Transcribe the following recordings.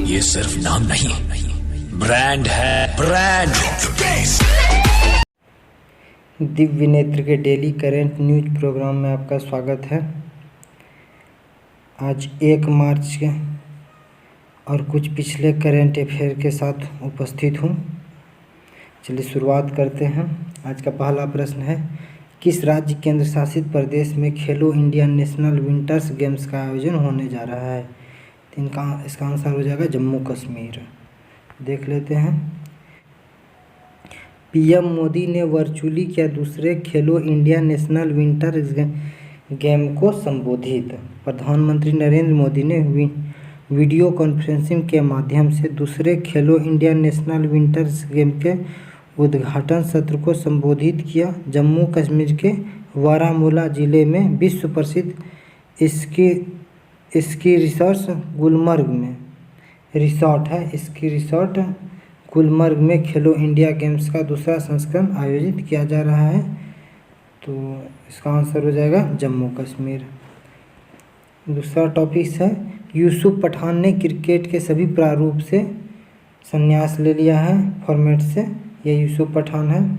ये सिर्फ नाम नहीं, ब्रांड है, ब्रांड। दिव्य नेत्र के डेली करंट न्यूज प्रोग्राम में आपका स्वागत है। आज 1 मार्च के और कुछ पिछले करंट अफेयर के साथ उपस्थित हूँ। चलिए शुरुआत करते हैं। आज का पहला प्रश्न है, किस राज्य केंद्र शासित प्रदेश में खेलो इंडिया नेशनल विंटर्स गेम्स का आयोजन होने जा रहा है? तो इसका आंसर हो जाएगा जम्मू कश्मीर। देख लेते हैं। पीएम मोदी ने वर्चुअली किया दूसरे खेलो इंडिया नेशनल विंटर गेम को संबोधित। प्रधानमंत्री नरेंद्र मोदी ने वीडियो कॉन्फ्रेंसिंग के माध्यम से दूसरे खेलो इंडिया नेशनल विंटर्स गेम के उद्घाटन सत्र को संबोधित किया। जम्मू कश्मीर के बारामूला जिले में विश्व प्रसिद्ध स्की रिसोर्ट गुलमर्ग में स्की रिसोर्ट गुलमर्ग में खेलो इंडिया गेम्स का दूसरा संस्करण आयोजित किया जा रहा है। तो इसका आंसर हो जाएगा जम्मू कश्मीर। दूसरा टॉपिक है, यूसुफ पठान ने क्रिकेट के सभी प्रारूप से संन्यास ले लिया है, फॉर्मेट से। यह यूसुफ पठान है।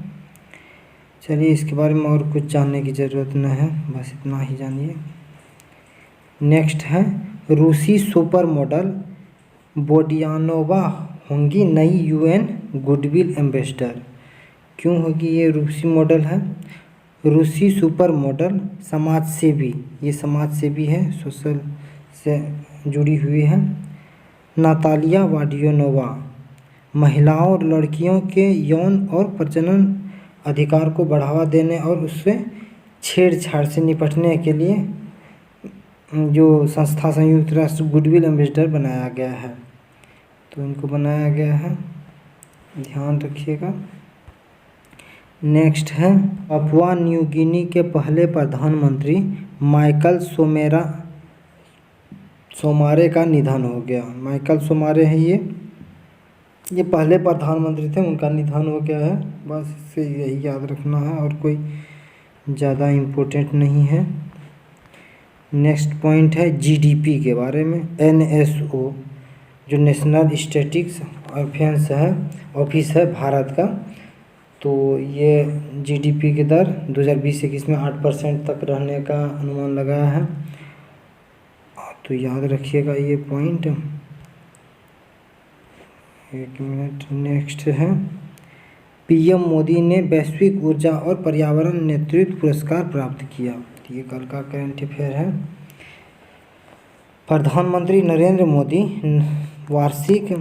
चलिए इसके बारे में और कुछ जानने की ज़रूरत न है, बस इतना ही जानिए। नेक्स्ट है, रूसी सुपर मॉडल बोडियानोवा होंगी नई यूएन गुडविल एम्बेसडर। क्यों होगी ये रूसी मॉडल है? रूसी सुपर मॉडल समाजसेवी, ये समाजसेवी है, सोशल से जुड़ी हुई है। नातालिया वाडियोनोवा महिलाओं और लड़कियों के यौन और प्रजनन अधिकार को बढ़ावा देने और उससे छेड़छाड़ से निपटने के लिए जो संस्था संयुक्त राष्ट्र गुडविल एम्बेसडर बनाया गया है, तो इनको बनाया गया है, ध्यान रखिएगा। नेक्स्ट है, पापुआ न्यू गिनी के पहले प्रधानमंत्री माइकल सोमारे का निधन हो गया। माइकल सोमारे हैं ये पहले प्रधानमंत्री थे, उनका निधन हो गया है। बस इससे यही याद रखना है और कोई ज़्यादा इम्पोर्टेंट नहीं है। नेक्स्ट पॉइंट है जीडीपी के बारे में। एनएसओ जो नेशनल स्टैटिस्टिक्स ऑफिस है भारत का, तो ये जीडीपी की दर 2020-21 में 8% तक रहने का अनुमान लगाया है, तो याद रखिएगा ये पॉइंट। एक मिनट। नेक्स्ट है, पीएम मोदी ने वैश्विक ऊर्जा और पर्यावरण नेतृत्व पुरस्कार प्राप्त किया। ये कल का करंट अफेयर है। प्रधानमंत्री नरेंद्र मोदी वार्षिक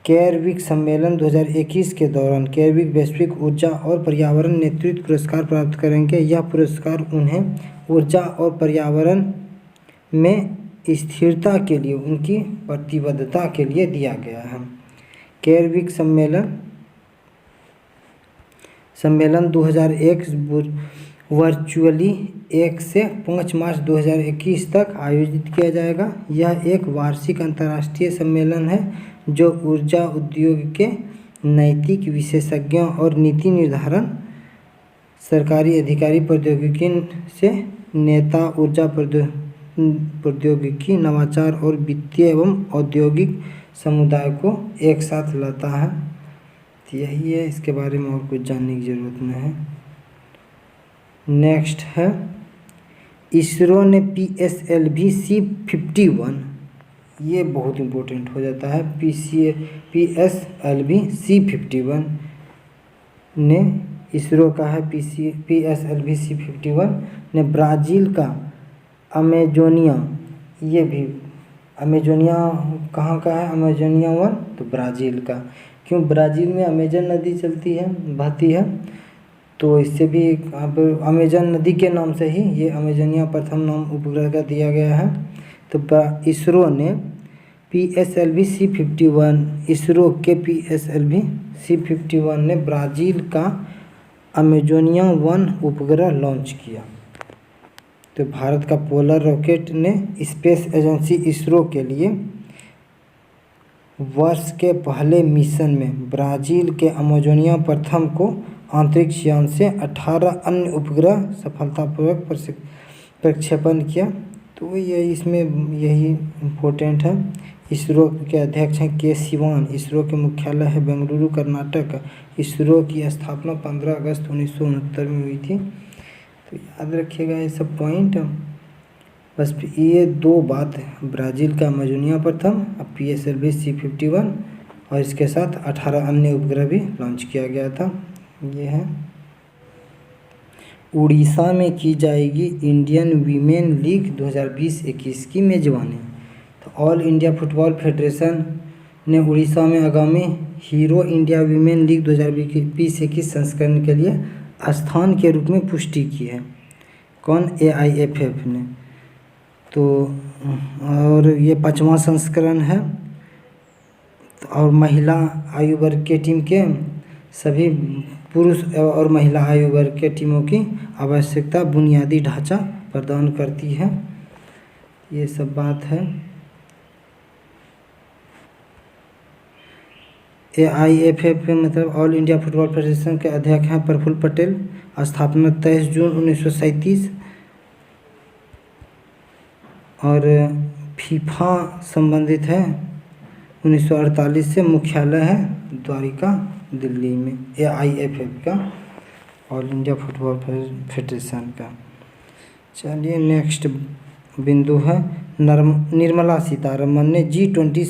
केयरविक सम्मेलन 2021 के दौरान केयरविक वैश्विक ऊर्जा और पर्यावरण नेतृत्व पुरस्कार प्राप्त करेंगे। यह पुरस्कार उन्हें ऊर्जा और पर्यावरण में स्थिरता के लिए उनकी प्रतिबद्धता के लिए दिया गया है। केयरविक सम्मेलन 2001 वर्चुअली 1 से 5 मार्च 2021 तक आयोजित किया जाएगा। यह एक वार्षिक अंतर्राष्ट्रीय सम्मेलन है जो ऊर्जा उद्योग के नैतिक विशेषज्ञों और नीति निर्धारण, सरकारी अधिकारी, प्रौद्योगिकी से नेता, ऊर्जा प्रौद्योगिकी, नवाचार और वित्तीय एवं औद्योगिक समुदाय को एक साथ लाता है। तो यही है, इसके बारे में और कुछ जानने की ज़रूरत नहीं है। नेक्स्ट है, इसरो ने PSLV C51, ये बहुत इम्पोर्टेंट हो जाता है। PSLV C51 ने इसरो का है PSLV C51 ने ब्राज़ील का अमेजोनिया, ये भी अमेजोनिया कहाँ का है? अमेजोनिया 1 तो ब्राज़ील का। क्यों? ब्राज़ील में अमेजन नदी चलती है, बहती है, तो इससे भी अब अमेजन नदी के नाम से ही ये अमेजोनिया प्रथम नाम उपग्रह का दिया गया है। तो इसरो ने PSLV C51, इसरो के PSLV C51 ने ब्राज़ील का अमेजोनिया 1 उपग्रह लॉन्च किया। तो भारत का पोलर रॉकेट ने स्पेस एजेंसी इसरो के लिए वर्ष के पहले मिशन में ब्राज़ील के अमेजोनिया प्रथम को अंतरिक्ष यान से 18 अन्य उपग्रह सफलतापूर्वक प्रक्षेपण किया। तो ये इसमें यही इम्पोर्टेंट है। इसरो के अध्यक्ष हैं के सिवान। इसरो के मुख्यालय है बेंगलुरु, कर्नाटक। इसरो की स्थापना 15 अगस्त 1969 में हुई थी। तो याद रखिएगा ये सब पॉइंट। बस ये 2 बात है, ब्राज़ील का अमेजोनिया प्रथम, अब PSLV C51 और इसके साथ 18 अन्य उपग्रह भी लॉन्च किया गया था। ये है। उड़ीसा में की जाएगी इंडियन वीमेन लीग 2020-21 की मेजबानी। तो ऑल इंडिया फुटबॉल फेडरेशन ने उड़ीसा में आगामी हीरो इंडिया वीमेन लीग 2020-21 संस्करण के लिए स्थान के रूप में पुष्टि की है। कौन? AIFF ने। तो और ये 5वां संस्करण है। और महिला आयु वर्ग के टीम के सभी पुरुष और महिला आयु वर्ग के टीमों की आवश्यकता बुनियादी ढांचा प्रदान करती है। ये सब बात है। AIFF मतलब ऑल इंडिया फुटबॉल फेडरेशन के अध्यक्ष हैं प्रफुल्ल पटेल। स्थापना 23 जून 1937 और फीफा संबंधित है 1948 से। मुख्यालय है द्वारिका, दिल्ली में। AIFF का, ऑल इंडिया फुटबॉल फेडरेशन का। चलिए नेक्स्ट बिंदु है, निर्मला सीतारमन ने G20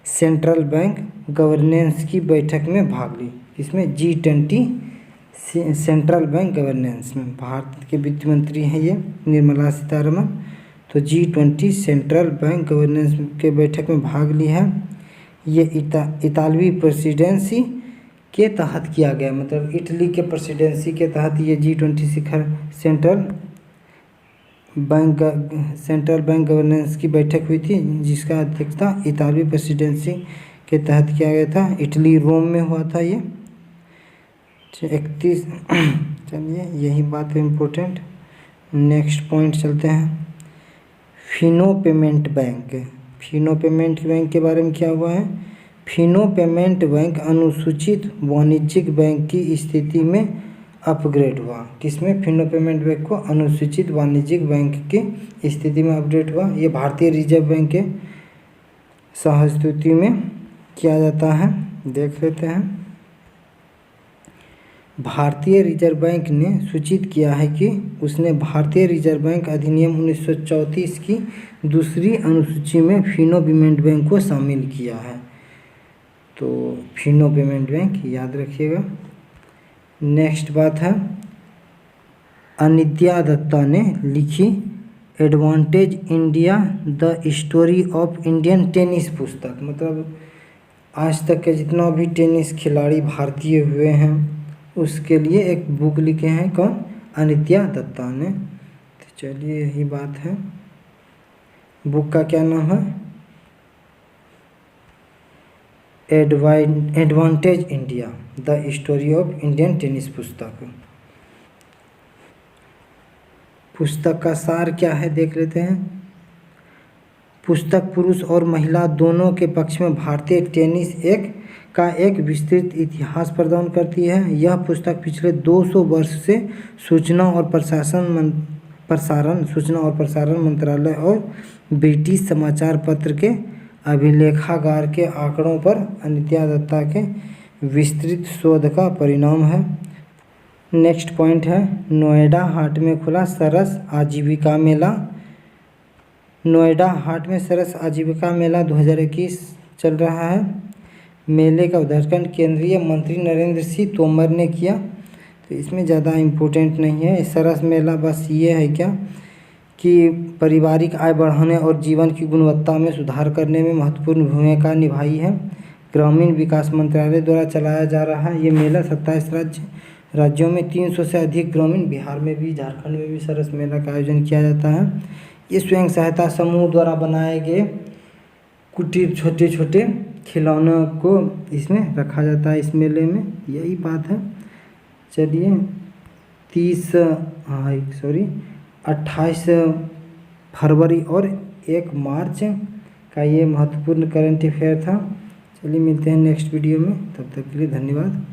सेंट्रल बैंक गवर्नेंस की बैठक में भाग ली। इसमें G20 सेंट्रल बैंक गवर्नेंस में भारत के वित्त मंत्री हैं ये निर्मला सीतारमन। तो G20 सेंट्रल बैंक गवर्नेंस के बैठक में भाग ली है। ये इतालवी प्रेसिडेंसी के तहत किया गया, मतलब इटली के प्रेसिडेंसी के तहत ये G20 शिखर सेंट्रल बैंक गवर्नेंस की बैठक हुई थी, जिसका अध्यक्षता इतालवी प्रेसिडेंसी के तहत किया गया था। इटली, रोम में हुआ था ये 31। चलिए यही बात है इम्पोर्टेंट। नेक्स्ट पॉइंट चलते हैं, Fino payment bank. Fino payment bank के बारे में क्या हुआ है? फिनो पेमेंट बैंक अनुसूचित वाणिज्यिक बैंक की स्थिति में अपग्रेड हुआ। किसमें? फिनो पेमेंट बैंक को अनुसूचित वाणिज्यिक बैंक की स्थिति में अपग्रेड हुआ। ये भारतीय रिजर्व बैंक के सहस्तित्व में किया जाता है। देख लेते हैं। भारतीय रिजर्व बैंक ने सूचित किया है कि उसने भारतीय रिजर्व बैंक अधिनियम 1934 की दूसरी अनुसूची में फिनो पेमेंट बैंक को शामिल किया है। तो फिनो पेमेंट बैंक याद रखिएगा। नेक्स्ट बात है, अनित्या दत्ता ने लिखी advantage India the story of Indian tennis पुस्तक। मतलब आज तक के जितना भी टेनिस खिलाड़ी भारतीय हुए हैं उसके लिए एक बुक लिखे हैं। कौन? अनित्या दत्ता ने। तो चलिए यही बात है। बुक का क्या नाम है? Advantage India the story of Indian tennis पुस्तक। पुस्तक का सार क्या है देख लेते हैं। पुस्तक पुरुष और महिला दोनों के पक्ष में भारतीय टेनिस एक विस्तृत इतिहास प्रदान करती है। यह पुस्तक पिछले 200 वर्ष से सूचना और प्रसारण मंत्रालय और ब्रिटिश समाचार पत्र के अभिलेखागार के आंकड़ों पर अनित्या दत्ता के विस्तृत शोध का परिणाम है। नेक्स्ट पॉइंट है, नोएडा हाट में खुला सरस आजीविका मेला। नोएडा हाट में सरस आजीविका मेला 2021 चल रहा है। मेले का उद्घाटन केंद्रीय मंत्री नरेंद्र सिंह तोमर ने किया। तो इसमें ज़्यादा इम्पोर्टेंट नहीं है। सरस मेला बस ये है क्या कि पारिवारिक आय बढ़ाने और जीवन की गुणवत्ता में सुधार करने में महत्वपूर्ण भूमिका निभाई है। ग्रामीण विकास मंत्रालय द्वारा चलाया जा रहा है ये मेला। 27 राज्यों में 300 से अधिक ग्रामीण, बिहार में भी, झारखंड में भी सरस मेला का आयोजन किया जाता है। ये स्वयं सहायता समूह द्वारा बनाए गए कुटीर छोटे छोटे खिलौनों को इसमें रखा जाता है इस मेले में। यही बात है। चलिए 28 फरवरी और 1 मार्च का ये महत्वपूर्ण करंट अफेयर था। चलिए मिलते हैं नेक्स्ट वीडियो में, तब तक के लिए धन्यवाद।